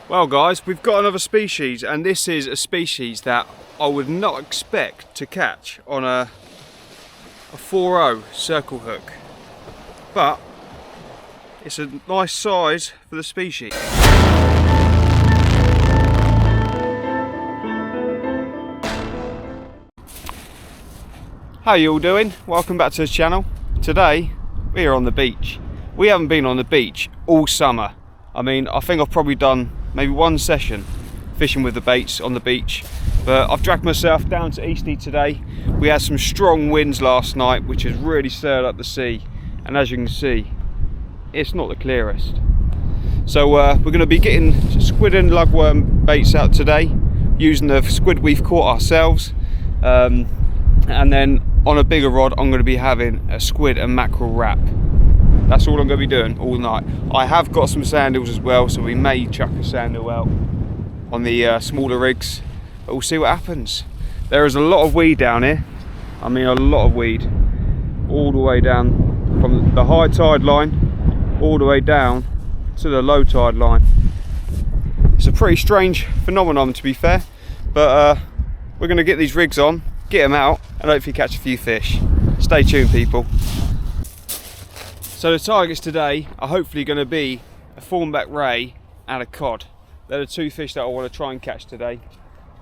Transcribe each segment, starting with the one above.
Well guys, we've got another species, and this is a species that I would not expect to catch on a 4.0 circle hook, but it's a nice size for the species. How you all doing? Welcome back to the channel. Today we are on the beach. We haven't been on the beach all summer. I mean, I think I've probably done maybe one session fishing with the baits on the beach, but I've dragged myself down to Eastney today. We had some strong winds last night which has really stirred up the sea, and as you can see, it's not the clearest. So we're going to be getting squid and lugworm baits out today using the squid we've caught ourselves, and then on a bigger rod I'm going to be having a squid and mackerel wrap. That's all I'm going to be doing all night. I have got some sandals as well, so we may chuck a sandal out on the smaller rigs, but we'll see what happens. There is a lot of weed down here. I mean, a lot of weed, all the way down from the high tide line all the way down to the low tide line. It's a pretty strange phenomenon, to be fair, but we're going to get these rigs on, get them out, and hopefully catch a few fish. Stay tuned, people. So the targets today are hopefully going to be a thornback ray and a cod. They're the two fish that I want to try and catch today.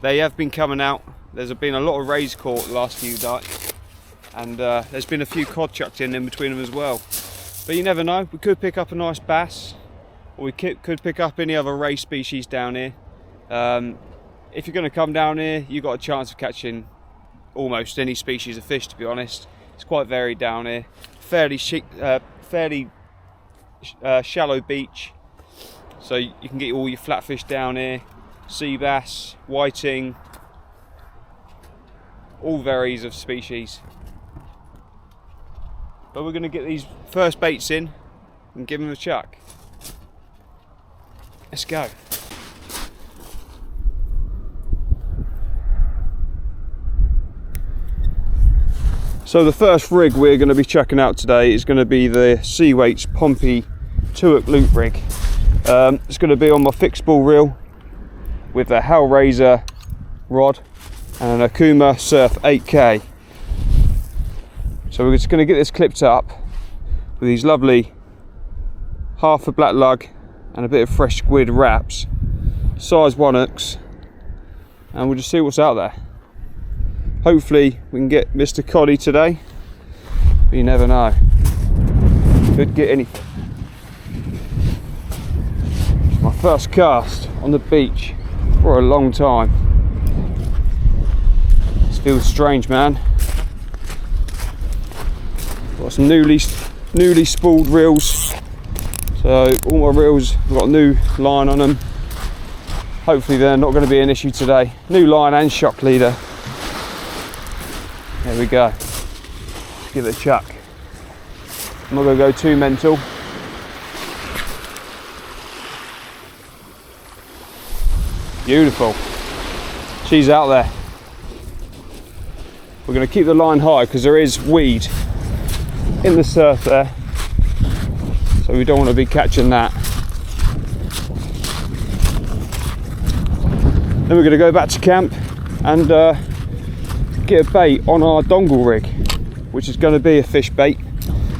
They have been coming out. There's been a lot of rays caught the last few nights, and there's been a few cod chucked in between them as well. But you never know, we could pick up a nice bass, or we could pick up any other ray species down here. If you're going to come down here, you've got a chance of catching almost any species of fish, to be honest. It's quite varied down here. Fairly shallow beach, so you can get all your flatfish down here, sea bass, whiting, all varies of species. But we're going to get these first baits in and give them a chuck. Let's go. So the first rig we're going to be chucking out today is going to be the Seaweight's Pompey 2-hook loop rig. It's going to be on my fixed ball reel with a Hellraiser rod and an Akuma Surf 8K. So we're just going to get this clipped up with these lovely half a black lug and a bit of fresh squid wraps, size 1 hooks, and we'll just see what's out there. Hopefully we can get Mr. Coddy today, but you never know. Could get anything. It's my first cast on the beach for a long time. This feels strange, man. Got some newly spooled reels, so all my reels have got a new line on them. Hopefully they're not going to be an issue today. New line and shock leader. There we go. Let's give it a chuck. I'm not going to go too mental. Beautiful. She's out there. We're going to keep the line high because there is weed in the surf there, so we don't want to be catching that. Then we're going to go back to camp and get a bait on our dongle rig, which is going to be a fish bait,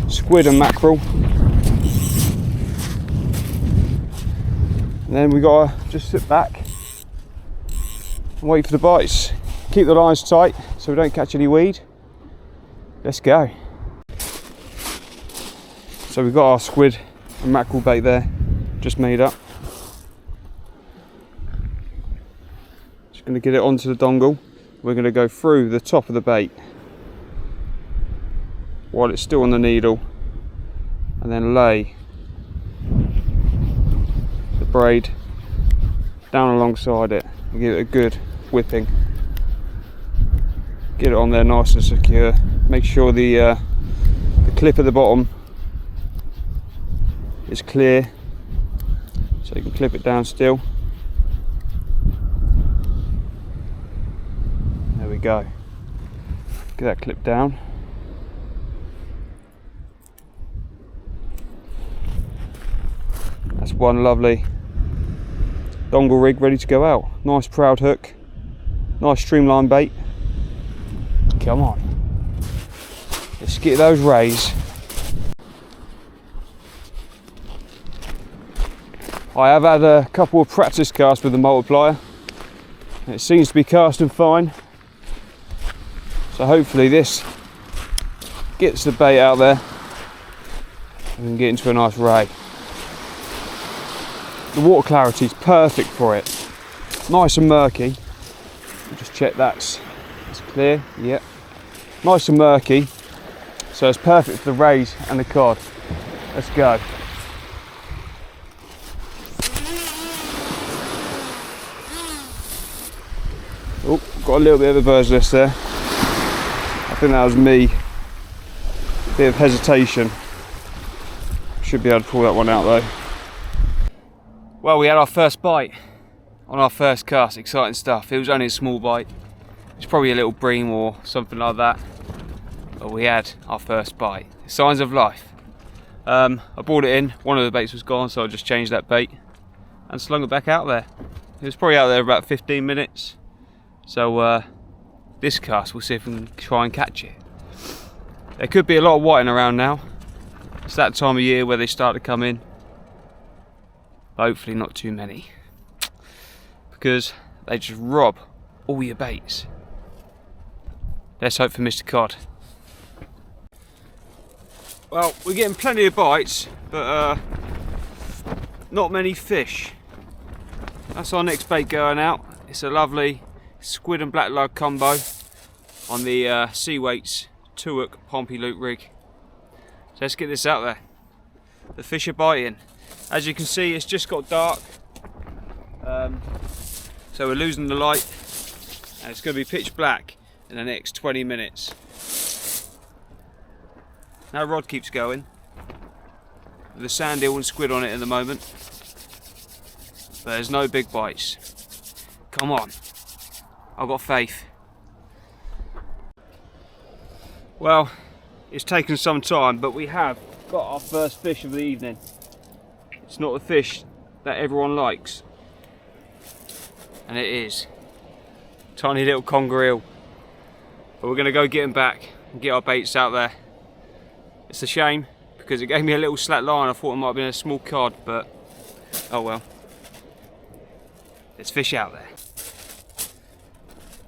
squid and mackerel. And then we gotta just sit back and wait for the bites. Keep the lines tight so we don't catch any weed. Let's go. So we've got our squid and mackerel bait there, just made up. Just going to get it onto the dongle. We're going to go through the top of the bait while it's still on the needle, and then lay the braid down alongside it and give it a good whipping. Get it on there nice and secure. Make sure the clip at the bottom is clear so you can clip it down still. There we go. Get that clip down. That's one lovely dongle rig ready to go out. Nice proud hook, nice streamline bait. Come on, let's get those rays. I have had a couple of practice casts with the multiplier. It seems to be casting fine. So hopefully this gets the bait out there and get into a nice ray. The water clarity is perfect for it. Nice and murky. Just check that's clear. Yep. Nice and murky. So it's perfect for the rays and the cod. Let's go. Oh, got a little bit of a bird's nest there. I think that was me. Bit of hesitation. Should be able to pull that one out though. Well, we had our first bite on our first cast. Exciting stuff. It was only a small bite. It's probably a little bream or something like that. But we had our first bite. Signs of life. I brought it in. One of the baits was gone, so I just changed that bait and slung it back out there. It was probably out there about 15 minutes. So this cast, we'll see if we can try and catch it. There could be a lot of whiting around now. It's that time of year where they start to come in. Hopefully not too many, because they just rob all your baits. Let's hope for Mr. Cod. Well, we're getting plenty of bites, but not many fish. That's our next bait going out. It's a lovely squid and black lug combo on the Sea Weights 2-hook Pompey Loop rig. So let's get this out there. The fish are biting. As you can see, it's just got dark, so we're losing the light, and it's going to be pitch black in the next 20 minutes. That rod keeps going with the sand eel and squid on it at the moment, but there's no big bites. Come on, I've got faith. Well, it's taken some time, but we have got our first fish of the evening. It's not the fish that everyone likes, and it is tiny little conger eel, but we're going to go get him back and get our baits out there. It's a shame because it gave me a little slack line. I thought it might have been a small cod, but oh well. Let's fish out there.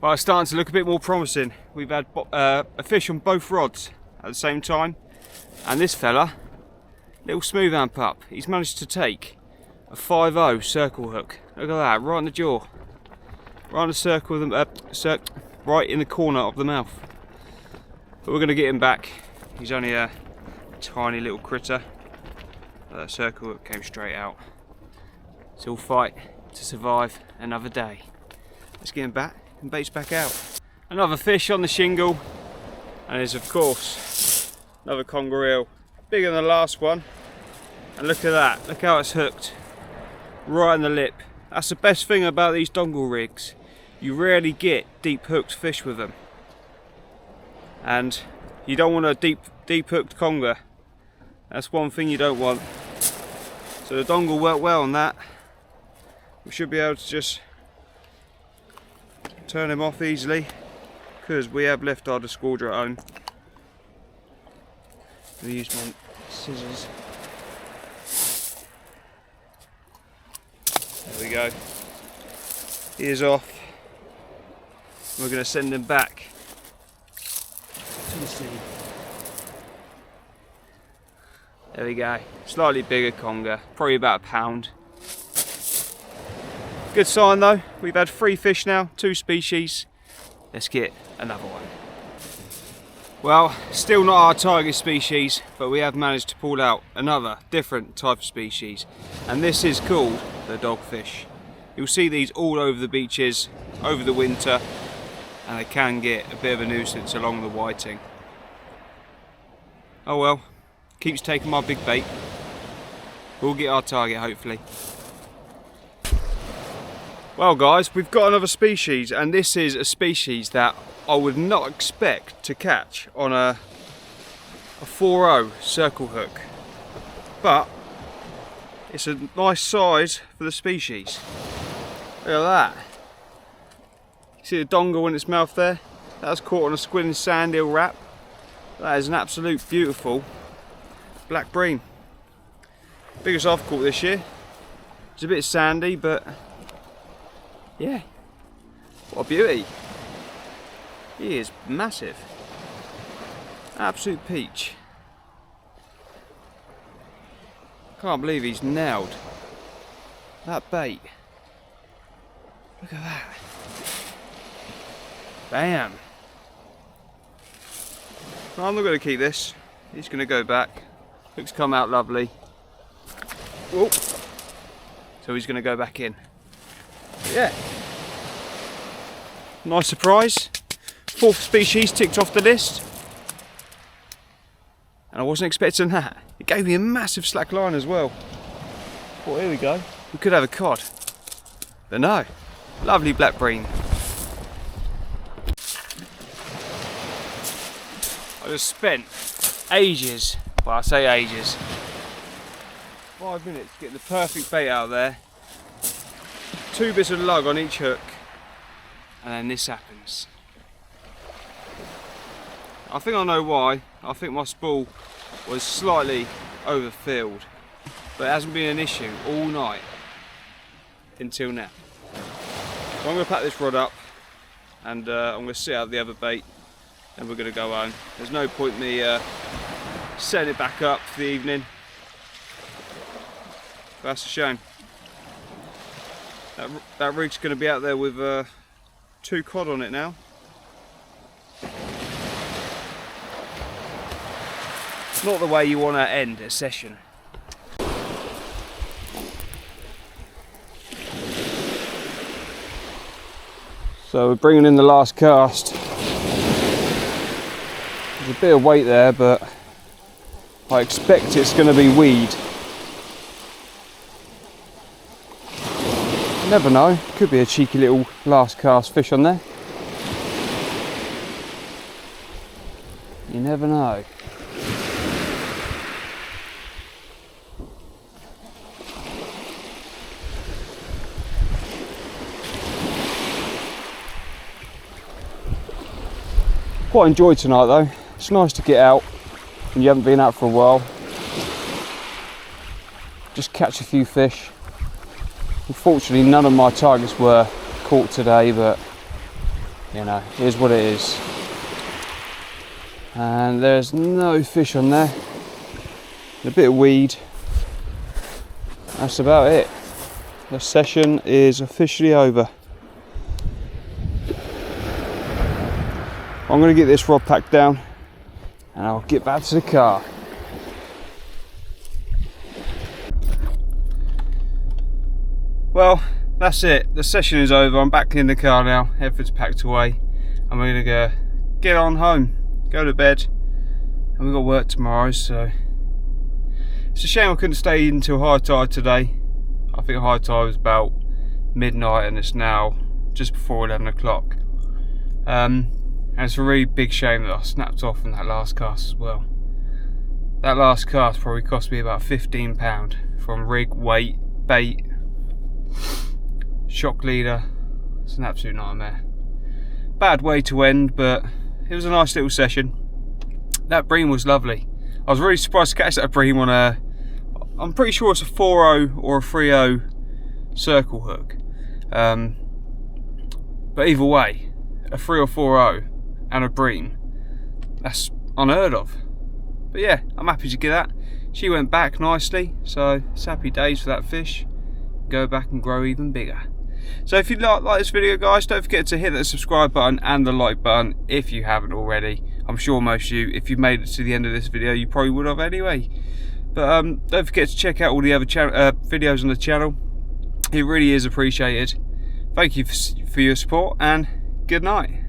Well, it's starting to look a bit more promising. We've had a fish on both rods at the same time, and this fella, little smooth amp up, he's managed to take a 5-0 circle hook. Look at that, right in the jaw, right in the circle of the right in the corner of the mouth. But we're going to get him back. He's only a tiny little critter. That circle hook came straight out. So we'll fight to survive another day. Let's get him back and baits back out. Another fish on the shingle, and there's of course another conger eel, bigger than the last one. And look at that, look how it's hooked, right in the lip. That's the best thing about these dongle rigs. You rarely get deep hooked fish with them. And you don't want a deep hooked conger. That's one thing you don't want. So the dongle worked well on that. We should be able to just turn him off easily, because we have left our discorder at home. We used my scissors. There we go. He is off. We're going to send him back to the sea. There we go. Slightly bigger conger, probably about a pound. Good sign though. We've had 3 fish now, 2 species. Let's get another one. Well, still not our target species, but we have managed to pull out another different type of species, and this is called the dogfish. You'll see these all over the beaches over the winter, and they can get a bit of a nuisance along the whiting. Oh well, keeps taking my big bait. We'll get our target hopefully. Well guys, we've got another species, and this is a species that I would not expect to catch on a 4-0 circle hook, but it's a nice size for the species. Look at that. See the dongle in its mouth there? That was caught on a squid and sand eel wrap. That is an absolute beautiful black bream. Biggest I've caught this year. It's a bit sandy, but yeah, what a beauty. He is massive. Absolute peach. Can't believe he's nailed that bait. Look at that. Bam. No, I'm not going to keep this. He's going to go back. Looks come out lovely. Whoa. So he's going to go back in. But yeah. Nice surprise. 4th species ticked off the list. And I wasn't expecting that. It gave me a massive slack line as well. Well, here we go. We could have a cod. But no. Lovely black bream. I just spent ages, well I say ages, 5 minutes getting the perfect bait out of there. 2 bits of lug on each hook. And then this happens. I think I know why. I think my spool was slightly overfilled, but it hasn't been an issue all night until now. So I'm going to pack this rod up and I'm going to sit out the other bait and we're going to go home. There's no point me setting it back up for the evening. That's a shame. That rig's going to be out there with 2 cod on it now. Not the way you want to end a session. So we're bringing in the last cast. There's a bit of weight there, but I expect it's going to be weed. Never know, could be a cheeky little last cast fish on there. You never know. Quite enjoyed tonight though. It's nice to get out when you haven't been out for a while. Just catch a few fish. Unfortunately none of my targets were caught today, but you know, it is what it is. And there's no fish on there. A bit of weed. That's about it. The session is officially over. I'm going to get this rod packed down and I'll get back to the car. Well, that's it. The session is over. I'm back in the car now. Everything's packed away. I'm going to go get on home, go to bed, and we've got work tomorrow, so it's a shame I couldn't stay until high tide today. I think high tide was about midnight and it's now just before 11 o'clock. And it's a really big shame that I snapped off in that last cast as well. That last cast probably cost me about £15 from rig, weight, bait, shock leader. It's an absolute nightmare. Bad way to end, but it was a nice little session. That bream was lovely. I was really surprised to catch that bream on a, I'm pretty sure it's a 4.0 or a 3.0 circle hook. But either way, a 3 or 4.0 and a bream, that's unheard of. But yeah, I'm happy to get that. She went back nicely, so it's happy days for that fish. Go back and grow even bigger. So if you like this video guys, don't forget to hit that subscribe button and the like button if you haven't already. I'm sure most of you, if you've made it to the end of this video, you probably would have anyway. But don't forget to check out all the other videos on the channel. It really is appreciated. Thank you for your support and good night.